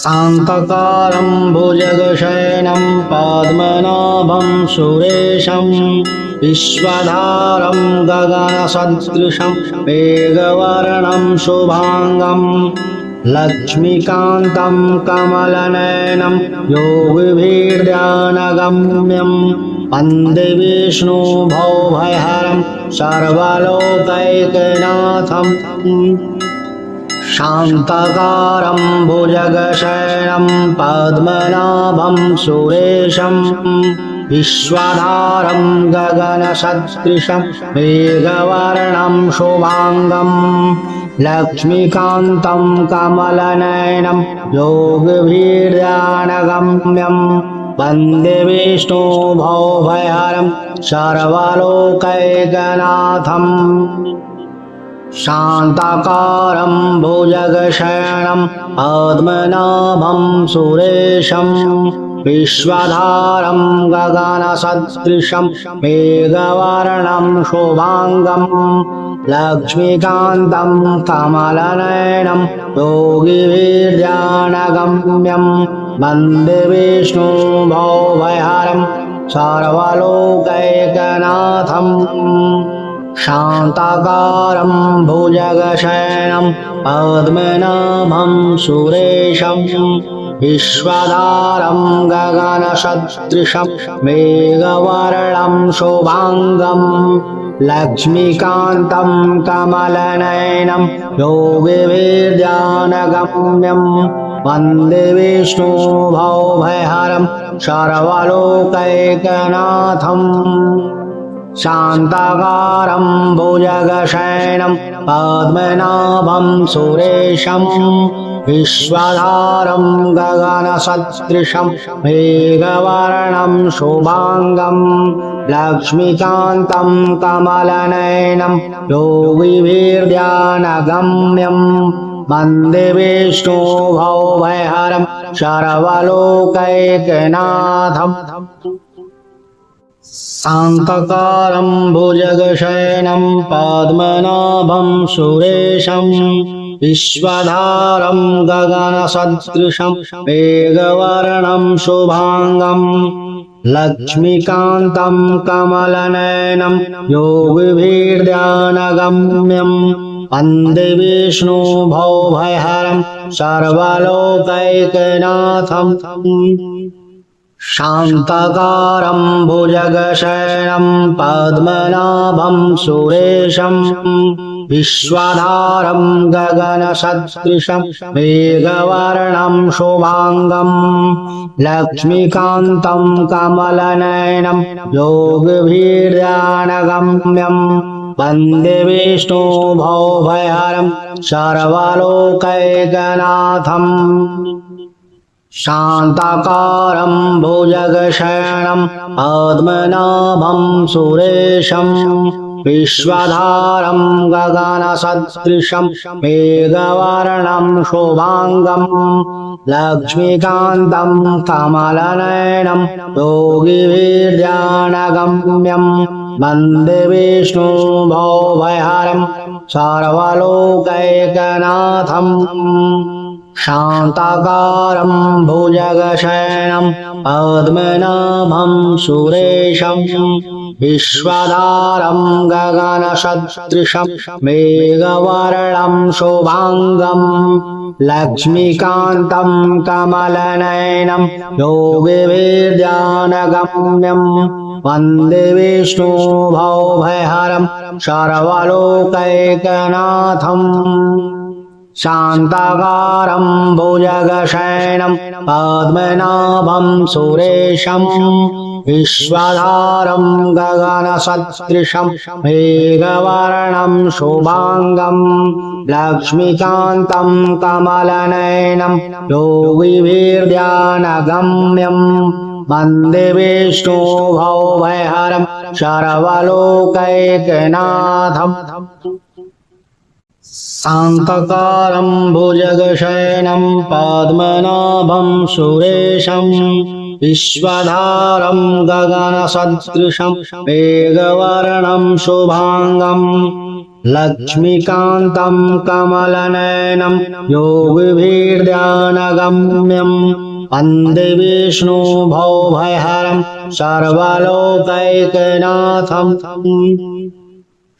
शान्तकारं भुजगशयनं पद्मनाभं सुरेशं विश्वधारं गगनसदृशं मेघवर्णं शुभांगं लक्ष्मीकान्तं कमलनयनं योगिभिर्ध्यानगम्यं वन्दे विष्णुभवभयहरं सर्वलोकैकनाथम् शान्तकारं भुजगशयनं पद्मनाभं सुरेशं विश्वधारं गगनसदृशं मेघवर्णं शुभांगं लक्ष्मीकान्तं कमलनयनं योगिभिर्ध्यानगम्यं वन्दे विष्णुभवभयहरं सर्वलोकैकनाथम् शान्तकारं भुजगशयनं पद्मनाभं सुरेशं विश्वधारं गगनसदृशं मेघवर्णं शुभांगं लक्ष्मीकान्तं कमलनयनं योगिभिर्ध्यानगम्यं वन्दे विष्णुभवभयहरं सर्वलोकैकनाथम् शान्तकारं भुजगशयनं पद्मनाभं सुरेशं विश्वधारं गगनसदृशं मेघवर्णं शुभांगं लक्ष्मीकान्तं कमलनयनं योगिभिर्ध्यानगम्यं वन्दे विष्णुभवभयहरं सर्वलोकैकनाथम् शान्तकारं भुजगशयनं पद्मनाभं सुरेशं विश्वधारं गगनसदृशं मेघवर्णं शुभांगं लक्ष्मीकान्तं कमलनयनं योगिभिर्ध्यानगम्यं वन्दे विष्णुभवभयहरं सर्वलोकैकनाथम् शान्तकारं भुजगशयनं पद्मनाभं सुरेशं विश्वधारं गगनसदृशं मेघवर्णं शुभांगं लक्ष्मीकान्तं कमलनयनं योगिभिर्ध्यानगम्यं वन्दे विष्णुभवभयहरं सर्वलोकैकनाथम् शान्तकारं भुजगशयनं पद्मनाभं सुरेशं विश्वधारं गगनसदृशं मेघवर्णं शुभांगं लक्ष्मीकान्तं कमलनयनं योगिभिर्ध्यानगम्यं वन्दे विष्णुभवभयहरं सर्वलोकैकनाथम् शान्तकारं भुजगशयनं पद्मनाभं सुरेशं विश्वधारं गगनसदृशं मेघवर्णं शुभांगं लक्ष्मीकान्तं कमलनयनं योगिभिर्ध्यानगम्यं वन्दे विष्णुभवभयहरं सर्वलोकैकनाथम् शान्तकारं भुजगशयनं पद्मनाभं सुरेशं विश्वधारं गगनसदृशं मेघवर्णं शुभांगं लक्ष्मीकान्तं कमलनयनं योगिभिर्ध्यानगम्यं वन्दे विष्णुभवभयहरं सर्वलोकैकनाथम् शान्तकारं भुजगशयनं पद्मनाभं सुरेशं विश्वधारं गगनसदृशं मेघवर्णं शुभांगं लक्ष्मीकान्तं कमलनयनं योगिभिर्ध्यानगम्यं वन्दे विष्णुभवभयहरं सर्वलोकैकनाथम् शान्तकारं भुजगशयनं पद्मनाभं सुरेशं विश्वधारं गगनसदृशं मेघवर्णं शुभांगं लक्ष्मीकान्तं कमलनयनं योगिभिर्ध्यानगम्यं वन्दे विष्णुभवभयहरं सर्वलोकैकनाथं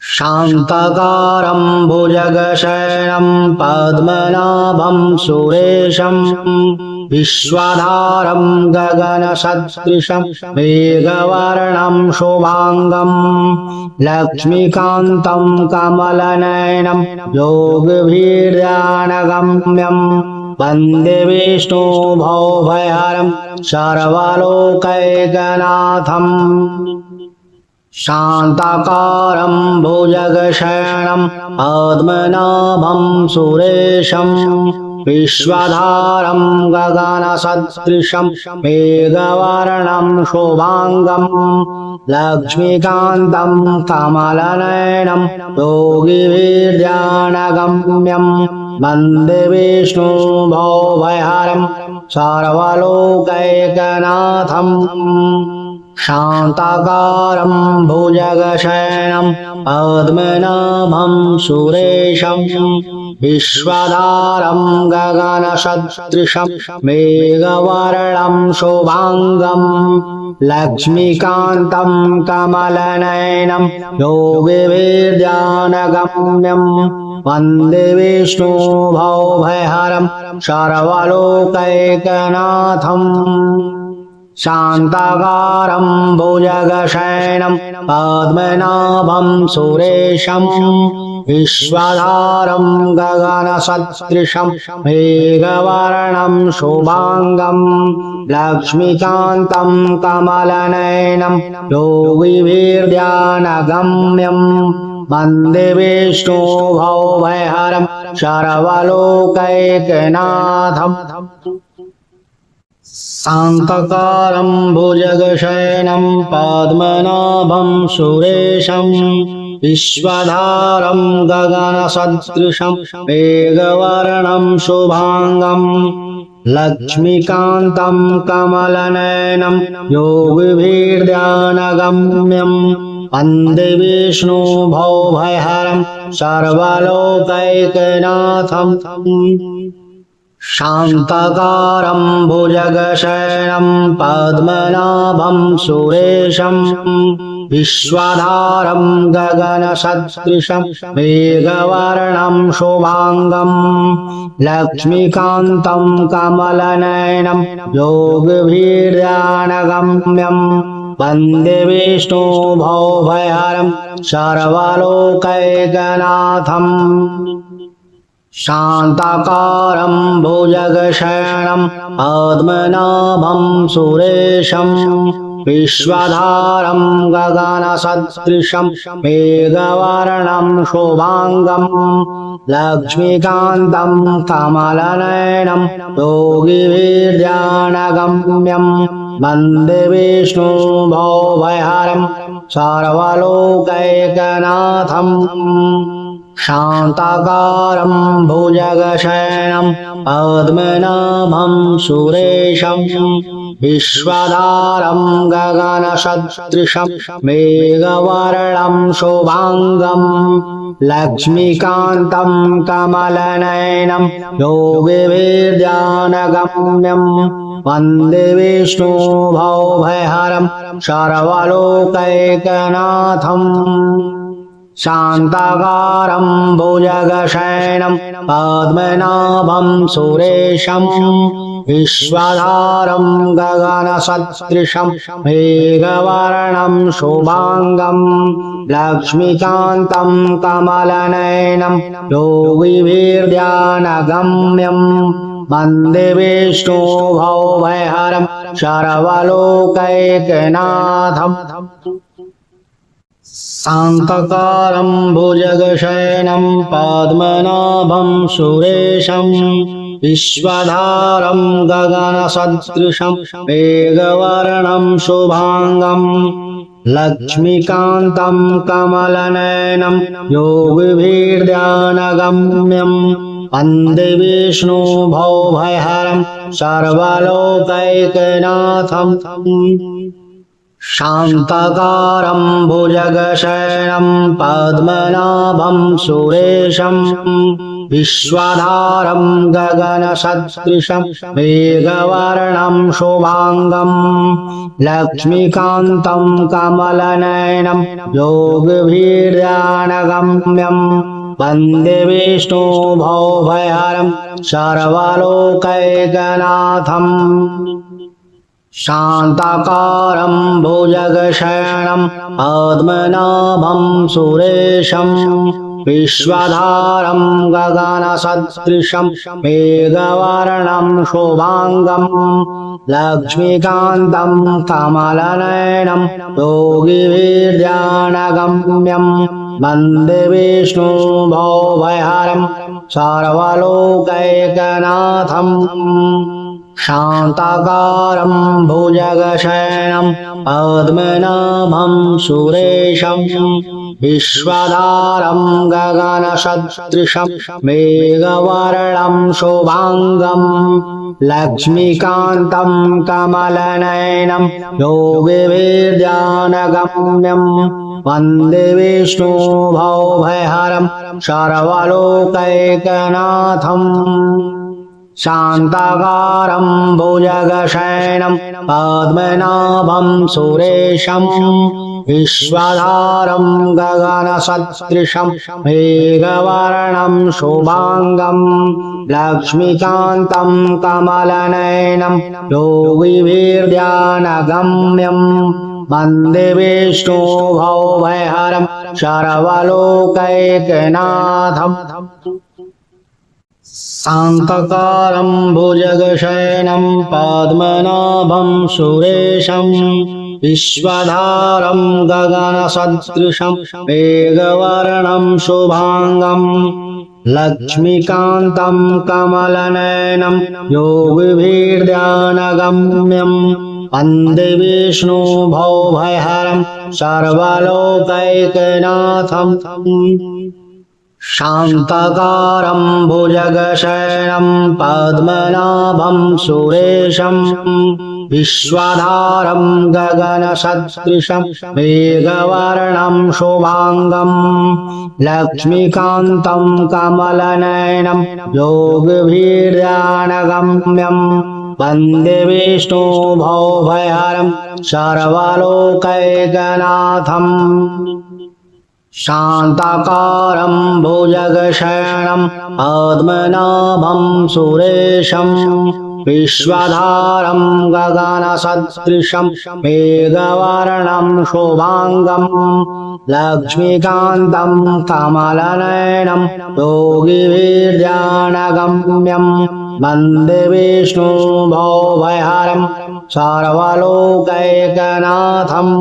शान्तकारं भुजगशयनं पद्मनाभं सुरेशं विश्वधारं गगनसदृशं मेघवर्णं शुभांगं लक्ष्मीकान्तं कमलनयनं योगिभिर्ध्यानगम्यं वन्दे विष्णुभवभयहरं सर्वलोकैकनाथं शान्ताकारं भुजगशयनं पद्मनाभं सुरेशं विश्वधारं गगनसदृशं मेघवर्णं शुभांगं लक्ष्मीकान्तं कमलनयनं योगिभिर्ध्यानगम्यं वन्दे विष्णुभवभयहरं सर्वलोकैकनाथं शान्ताकारं भुजगशयनं पद्मनाभं सुरेशं विश्वधारं गगनसदृशं मेघवर्णं शुभांगं लक्ष्मीकान्तं कमलनयनं योगिभिर्ध्यानगम्यं वन्दे विष्णुभवभयहरं सर्वलोकैकनाथं शान्ताकारं भुजगशयनं पद्मनाभं सुरेशं विश्वधारं गगनसदृशं मेघवर्णं शुभांगं लक्ष्मीकान्तं कमलनयनं योगिभिर्ध्यानगम्यं वन्दे विष्णुभवभयहरं सर्वलोकैकनाथं शान्तकारं भुजगशयनं पद्मनाभं सुरेशं विश्वधारं गगनसदृशं मेघवर्णं शुभांगं लक्ष्मीकान्तं कमलनयनं योगिभिर्ध्यानगम्यं वन्दे विष्णुभवभयहरं सर्वलोकैकनाथं शान्तकारं भुजगशयनं पद्मनाभं सुरेशं विश्वधारं गगनसदृशं मेघवर्णं शुभांगं लक्ष्मीकान्तं कमलनयनं योगिभिर्ध्यानगम्यं वन्दे विष्णुभवभयहरं सर्वलोकैकनाथं शान्ताकारं भुजगशयनं पद्मनाभं सुरेशं विश्वधारं गगनसदृशं मेघवर्णं शुभांगं लक्ष्मीकान्तं कमलनयनं योगिभिर्ध्यानगम्यं वन्दे विष्णुभवभयहरं सर्वलोकैकनाथं शान्ताकारं भुजगशयनं पद्मनाभं सुरेशं विश्वधारं गगनसदृशं मेघवर्णं शुभांगं लक्ष्मीकान्तं कमलनयनं योगिभिर्ध्यानगम्यं वन्दे विष्णुभवभयहरं सर्वलोकैकनाथं शान्ताकारं भुजगशयनं पद्मनाभं सुरेशं विश्वधारं गगनसदृशं मेघवर्णं शुभांगं लक्ष्मीकान्तं कमलनयनं योगिभिर्ध्यानगम्यं वन्दे विष्णुभवभयहरं सर्वलोकैकनाथं शान्तकारं भुजगशयनं पद्मनाभं सुरेशं विश्वधारं गगनसदृशं मेघवर्णं शुभांगं लक्ष्मीकान्तं कमलनयनं योगिभिर्ध्यानगम्यं वन्दे विष्णुभवभयहरं सर्वलोकैकनाथं शान्तकारं भुजगशयनं पद्मनाभं सुरेशं विश्वधारं गगनसदृशं मेघवर्णं शुभांगं लक्ष्मीकान्तं कमलनयनं योगभीर्ध्यानगम्यं वन्दे विष्णुभवभयहरं सर्वलोकैकनाथम् शान्ताकारं भुजगशयनं पद्मनाभं सुरेशं विश्वधारं गगनसदृशं मेघवर्णं शुभांगं लक्ष्मीकान्तं कमलनयनं योगिभिर्ध्यानगम्यं वन्दे विष्णुभवभयहरं सर्वलोकैकनाथम् शान्ताकारं भुजगशयनं पद्मनाभं सुरेशं विश्वधारं गगनसदृशं मेघवर्णं शुभांगं लक्ष्मीकान्तं कमलनयनं योगिभिर्ध्यानगम्यं वन्दे विष्णुभवभयहरं सर्वलोकैकनाथम् शान्ताकारं भुजगशयनं पद्मनाभं सुरेशं विश्वधारं गगनसदृशं मेघवर्णं शुभांगं लक्ष्मीकान्तं कमलनयनं योगिभिर्ध्यानगम्यं वन्दे विष्णुभवभयहरं सर्वलोकैकनाथम् शान्तकारं भुजगशयनं पद्मनाभं सुरेशं विश्वधारं गगनसदृशं मेघवर्णं शुभांगं लक्ष्मीकान्तं कमलनयनं योगिभिर्ध्यानगम्यं वन्दे विष्णुभवभयहरं सर्वलोकैकनाथम् शान्ताकारं भुजगशयनं पद्मनाभं सुरेशं विश्वधारं गगनसदृशं मेघवर्णं शुभांगं लक्ष्मीकान्तं कमलनयनं योगिभिर्ध्यानगम्यं वन्दे विष्णुभवभयहरं सर्वलोकैकनाथम् शान्ताकारं भुजगशयनं पद्मनाभं सुरेशं विश्वधारं गगनसदृशं मेघवर्णं शुभांगं लक्ष्मीकान्तं कमलनयनं योगिभिर्ध्यानगम्यं वन्दे विष्णुभवभयहरं सर्वलोकैकनाथम्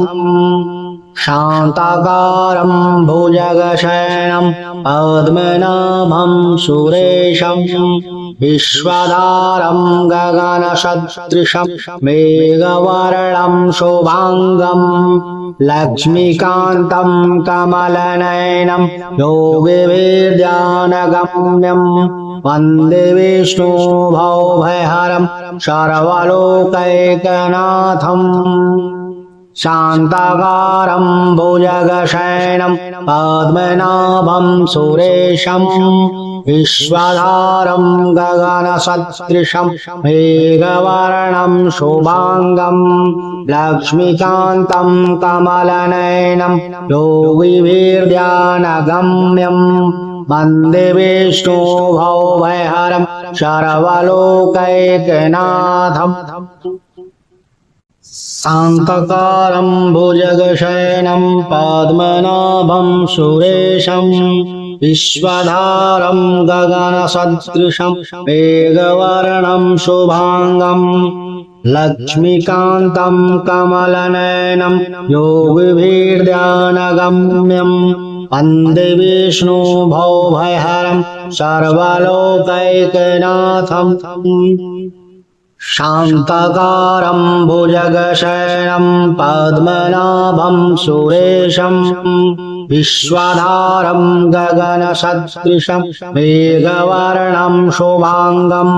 शान्ताकारं भुजगशयनं पद्मनाभं सुरेशं विश्वधारं गगनसदृशं मेघवर्णं शुभांगं लक्ष्मीकान्तं कमलनयनं योगिभिर्ध्यानगम्यं वन्दे विष्णुभवभयहरं सर्वलोकैकनाथम् शान्ताकारं भुजगशयनं पद्मनाभं सुरेशं विश्वधारं गगनसदृशं मेघवर्णं शुभांगं लक्ष्मीकान्तं कमलनयनं योगिभिर्ध्यानगम्यं वन्दे विष्णुभवभयहरं सर्वलोकैकनाथम् शान्तकारं भुजगशयनं पद्मनाभं सुरेशं विश्वधारं गगनसदृशं मेघवर्णं शुभांगं लक्ष्मीकान्तं कमलनयनं योगिभिर्ध्यानगम्यं वन्दे विष्णुभवभयहरं सर्वलोकैकनाथम् शान्तकारं भुजगशयनं पद्मनाभं सुरेशं विश्वधारं गगनसदृशं मेघवर्णं शुभांगं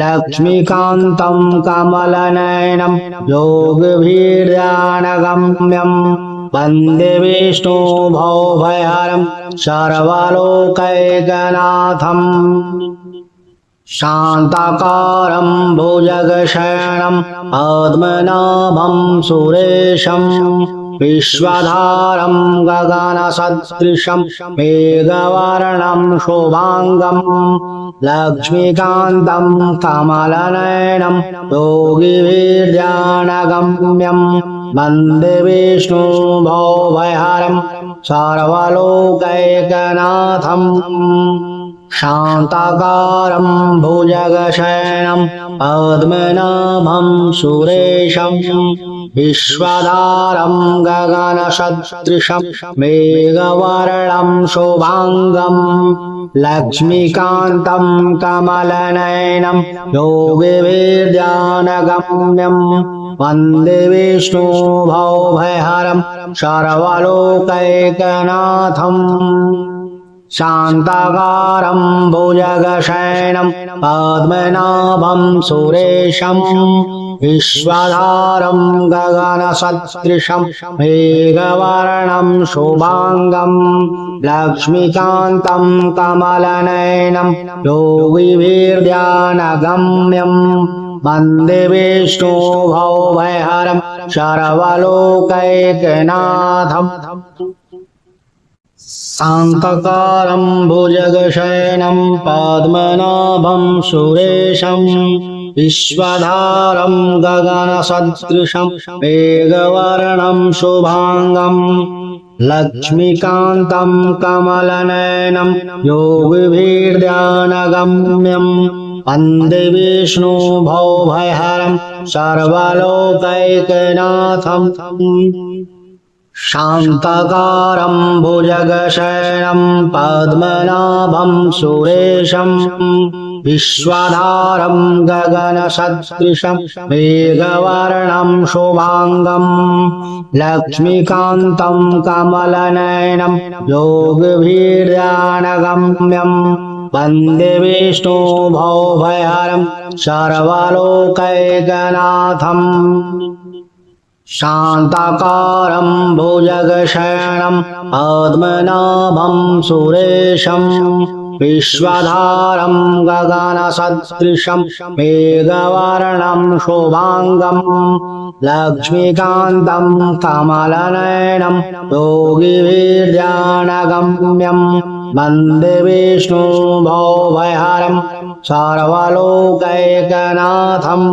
लक्ष्मीकान्तं कमलनयनं योगभीर्ध्यानगम्यं वन्दे विष्णुभवभयहरं सर्वलोकैकनाथम् शान्ताकारं भुजगशयनं पद्मनाभं सुरेशं विश्वधारं गगनसदृशं मेघवर्णं शुभांगं लक्ष्मीकान्तं कमलनयनं योगिभिर्ध्यानगम्यं वन्दे विष्णुभवभयहरं सर्वलोकैकनाथम् शान्ताकारं भुजगशयनं पद्मनाभं सुरेशं विश्वधारं गगनसदृशं मेघवर्णं शुभांगं लक्ष्मीकान्तं कमलनयनं योगिभिर्ध्यानगम्यं वन्दे विष्णुभवभयहरं सर्वलोकैकनाथम् शान्ताकारं भुजगशयनं पद्मनाभं सुरेशं विश्वधारं गगनसदृशं मेघवर्णं शुभांगं लक्ष्मीकान्तं कमलनयनं योगिभिर्ध्यानगम्यं वन्दे विष्णुभवभयहरं सर्वलोकैकनाथम् शान्तकारं भुजगशयनं पद्मनाभं सुरेशं विश्वधारं गगनसदृशं मेघवर्णं शुभांगं लक्ष्मीकान्तं कमलनयनं योगिभिर्ध्यानगम्यं वन्दे विष्णुभवभयहरं सर्वलोकैकनाथम् शान्ताकारं भुजगशयनं पद्मनाभं सुरेशं विश्वधारं गगनसदृशं मेघवर्णं शुभांगं लक्ष्मीकान्तं कमलनयनं योगिभिर्ध्यानगम्यं वन्दे विष्णुभवभयहरं सर्वलोकैकनाथम् शान्ताकारं भुजगशयनं पद्मनाभं सुरेशं विश्वधारं गगनसदृशं मेघवर्णं शुभांगं लक्ष्मीकान्तं कमलनयनं योगिभिर्ध्यानगम्यं वन्दे विष्णुभवभयहरं सर्वलोकैकनाथम्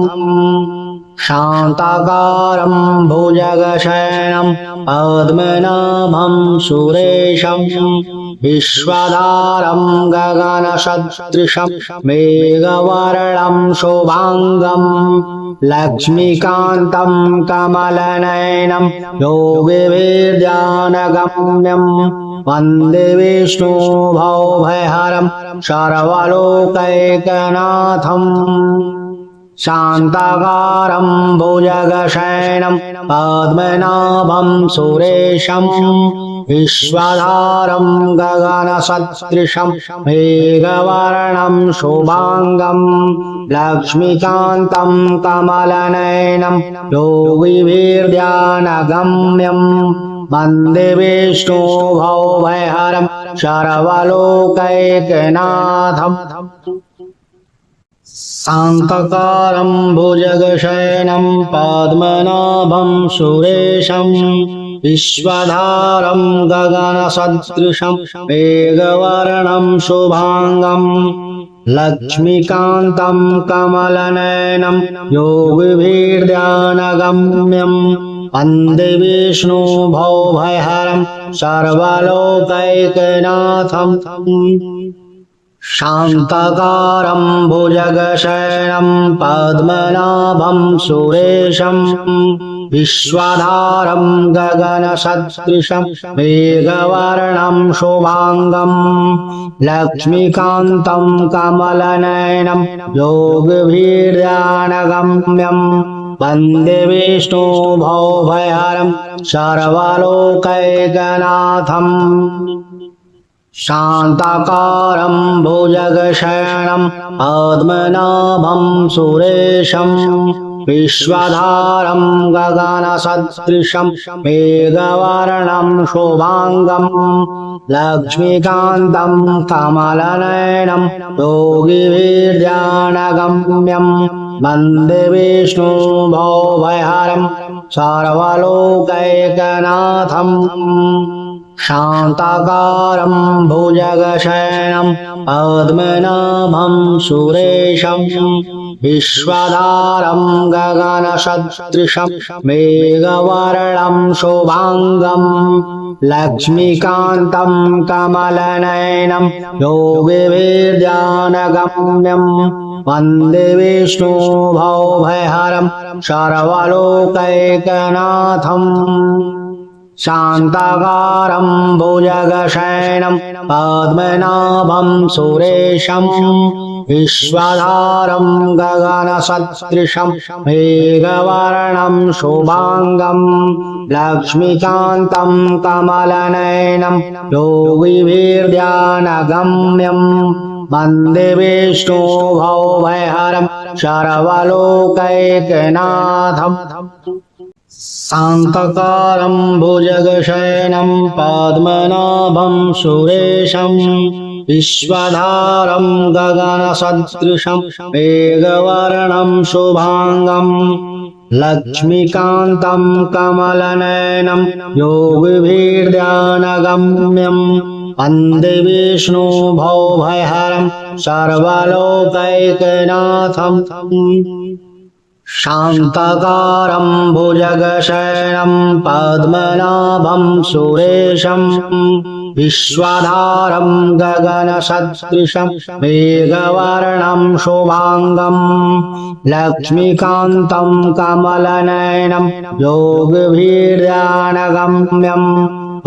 शान्ताकारं भुजगशयनं पद्मनाभं सुरेशं विश्वधारं गगनसदृशं मेघवर्णं शुभांगं लक्ष्मीकान्तं कमलनयनं योगिभिर्ध्यानगम्यं वन्दे विष्णुभवभयहरं सर्वलोकैकनाथम् शान्ताकारं भुजगशयनं पद्मनाभं सुरेशं विश्वधारं गगनसदृशं मेघवर्णं शुभांगं लक्ष्मीकान्तं कमलनयनं योगिभिर्ध्यानगम्यं वन्दे विष्णुभवभयहरं सर्वलोकैकनाथम् शान्ताकारं भुजगशयनं पद्मनाभं सुरेशं विश्वधारं गगनसदृशं मेघवर्णं शुभांगं लक्ष्मीकान्तं कमलनयनं योगिभिर्ध्यानगम्यं वन्दे विष्णुभवभयहरं सर्वलोकैकनाथम् शान्तकारं भुजगशयनं पद्मनाभं सुरेशं विश्वधारं गगनसदृशं मेघवर्णं शुभांगं लक्ष्मीकान्तं कमलनयनं योगभीर्ध्यानगम्यं वन्दे विष्णुभवभयहरं सर्वलोकैकनाथम् शान्ताकारं भुजगशयनं पद्मनाभं सुरेशं विश्वधारं गगनसदृशं मेघवर्णं शुभांगं लक्ष्मीकान्तं कमलनयनं योगिभिर्ध्यानगम्यं वन्दे विष्णुभवभयहरं सर्वलोकैकनाथम् शान्ताकारं भुजगशयनं पद्मनाभं सुरेशं विश्वधारं गगनसदृशं मेघवर्णं शुभांगं लक्ष्मीकान्तं कमलनयनं योगिभिर्ध्यानगम्यं वन्दे विष्णुभवभयहरं सर्वलोकैकनाथम् शान्ताकारं भुजगशयनं पद्मनाभं सुरेशं विश्वधारं गगनसदृशं मेघवर्णं शुभांगं लक्ष्मीकान्तं कमलनयनं योगिभिर्ध्यानगम्यं वन्दे विष्णुभवभयहरं सर्वलोकैकनाथम् शान्तकारं भुजगशयनं पद्मनाभं सुरेशं विश्वधारं गगनसदृशं मेघवर्णं शुभांगं लक्ष्मीकान्तं कमलनयनं योगिभिर्ध्यानगम्यं वन्दे विष्णुभवभयहरं सर्वलोकैकनाथम् शान्ताकारं भुजगशयनं पद्मनाभं सुरेशं विश्वधारं गगनसदृशं मेघवर्णं शुभांगं लक्ष्मीकान्तं कमलनयनं योगिभिर्ध्यानगम्यं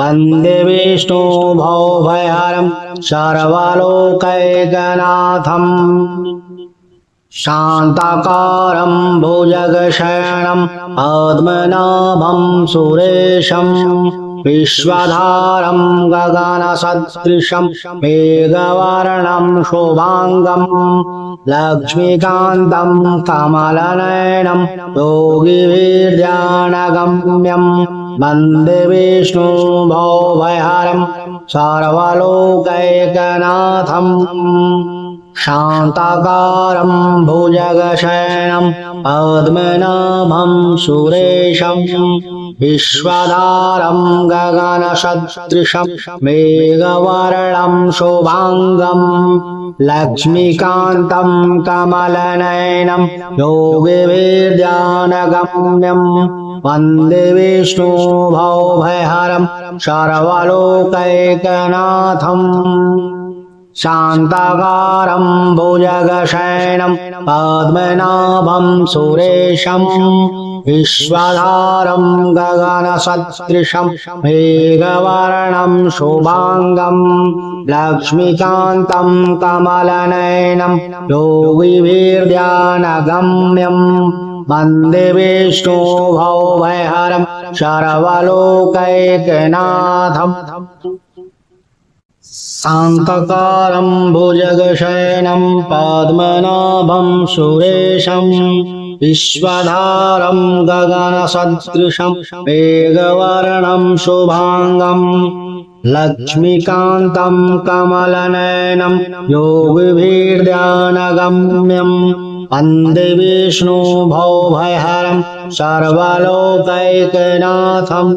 वन्दे विष्णुभवभयहरं सर्वलोकैकनाथम् शान्ताकारं भुजगशयनं पद्मनाभं सुरेशं विश्वधारं गगनसदृशं मेघवर्णं शुभांगं लक्ष्मीकान्तं कमलनयनं योगिभिर्ध्यानगम्यं वन्दे विष्णुभवभयहरं सर्वलोकैकनाथम् शान्ताकारं भुजगशयनं पद्मनाभं सुरेशं विश्वधारं गगनसदृशं मेघवर्णं शुभांगं लक्ष्मीकान्तं कमलनयनं योगिभिर्ध्यानगम्यं वन्दे विष्णुभवभयहरं सर्वलोकैकनाथम् शान्ताकारं भुजगशयनं पद्मनाभं सुरेशं विश्वधारं गगनसदृशं मेघवर्णं शुभांगं लक्ष्मीकान्तं कमलनयनं योगिभिर्ध्यानगम्यं वन्दे विष्णुभवभयहरं सर्वलोकैकनाथम् शान्तकारं भुजगशयनं पद्मनाभं सुरेशं विश्वधारं गगनसदृशं मेघवर्णं शुभांगं लक्ष्मीकान्तं कमलनयनं योगिभिर्ध्यानगम्यं वन्दे विष्णुभवभयहरं सर्वलोकैकनाथम्